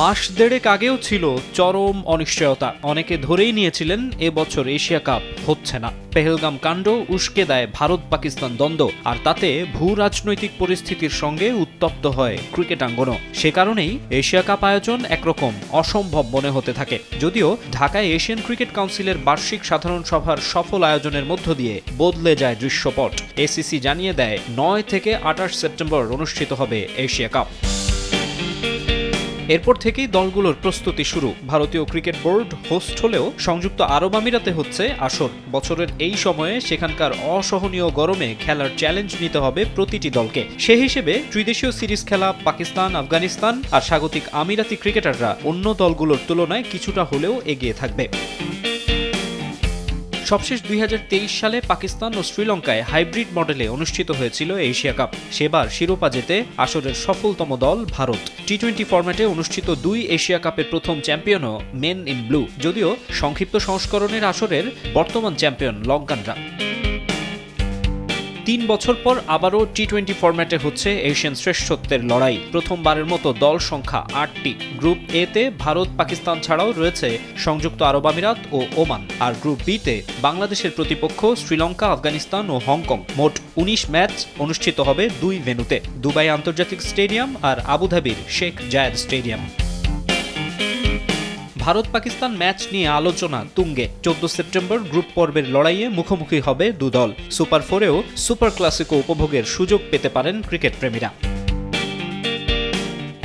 মাস দেড়েক আগেও ছিল চরম অনিশ্চয়তা। অনেকে ধরেই নিয়েছিলেন এবছর এশিয়া কাপ হচ্ছে না। পেহেলগাম কাণ্ড উস্কে দেয় ভারত পাকিস্তান দ্বন্দ্ব, আর তাতে ভূ রাজনৈতিক পরিস্থিতির সঙ্গে উত্তপ্ত হয় ক্রিকেটাঙ্গনও। সে কারণেই এশিয়া কাপ আয়োজন একরকম অসম্ভব মনে হতে থাকে। যদিও ঢাকায় এশিয়ান ক্রিকেট কাউন্সিলের বার্ষিক সাধারণ সভার সফল আয়োজনের মধ্য দিয়ে বদলে যায় দৃশ্যপট। এসিসি জানিয়ে দেয় ৯ থেকে ২৮ সেপ্টেম্বর অনুষ্ঠিত হবে এশিয়া কাপ। এরপর থেকেই দলগুলোর প্রস্তুতি শুরু। ভারতীয় ক্রিকেট বোর্ড হোস্ট হলেও সংযুক্ত আরব আমিরাতে হচ্ছে আসর। বছরের এই সময়ে সেখানকার অসহনীয় গরমে খেলার চ্যালেঞ্জ নিতে হবে প্রতিটি দলকে। সে হিসেবে ত্রিদেশীয় সিরিজ খেলা পাকিস্তান, আফগানিস্তান আর স্বাগতিক আমিরাতি ক্রিকেটাররা অন্য দলগুলোর তুলনায় কিছুটা হলেও এগিয়ে থাকবে। সবশেষ ২০২৩ সালে পাকিস্তান ও শ্রীলঙ্কায় হাইব্রিড মডেলে অনুষ্ঠিত হয়েছিল এশিয়া কাপ। সেবার শিরোপা জেতে আসরের সফলতম দল ভারত। টি-20 ফরম্যাটে অনুষ্ঠিত ২ এশিয়া কাপের প্রথম চ্যাম্পিয়নও মেন ইন ব্লু, যদিও সংক্ষিপ্ত সংস্করণের আসরের বর্তমান চ্যাম্পিয়ন লঙ্কানরা। ৩ বছর পর আবারও টি-20 ফরম্যাটে হচ্ছে এশিয়ান শ্রেষ্ঠত্বের লড়াই। প্রথমবারের মতো দল সংখ্যা ৮টি। গ্রুপ এ তে ভারত পাকিস্তান ছাড়াও রয়েছে সংযুক্ত আরব আমিরাত ও ওমান, আর গ্রুপ বি তে বাংলাদেশের প্রতিপক্ষ শ্রীলঙ্কা, আফগানিস্তান ও হংকং। মোট ১৯ ম্যাচ অনুষ্ঠিত হবে ২ ভেন্যুতে, দুবাই আন্তর্জাতিক স্টেডিয়াম আর আবুধাবির শেখ জায়েদ স্টেডিয়াম। ভারত পাকিস্তান ম্যাচ নিয়ে আলোচনা তুঙ্গে। ১৪ সেপ্টেম্বর গ্রুপ পর্বের লড়াইয়ে মুখোমুখি হবে দুদল। সুপার ফোরেও সুপার ক্লাসিকো উপভোগের সুযোগ পেতে পারেন ক্রিকেট প্রেমীরা।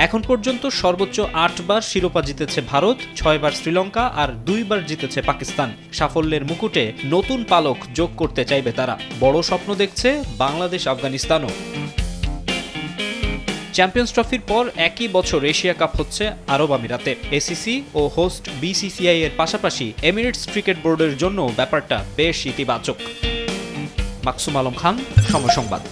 এখন পর্যন্ত সর্বোচ্চ ৮ বার শিরোপা জিতেছে ভারত, ৬ বার শ্রীলঙ্কা আর ২ বার জিতেছে পাকিস্তান। সাফল্যের মুকুটে নতুন পালক যোগ করতে চাইবে তারা। বড় স্বপ্ন দেখছে বাংলাদেশ, আফগানিস্তানও। চ্যাম্পিয়ন্স ট্রফির পর একই বছর এশিয়া কাপ হচ্ছে আরব আমিরাতে। এসিসি ও হোস্ট বিসিসিআই এর পাশাপাশি এমিরেটস ক্রিকেট বোর্ডের জন্য ব্যাপারটা বেশ ইতিবাচক। মাকসুম আলম খান, সময় সংবাদ।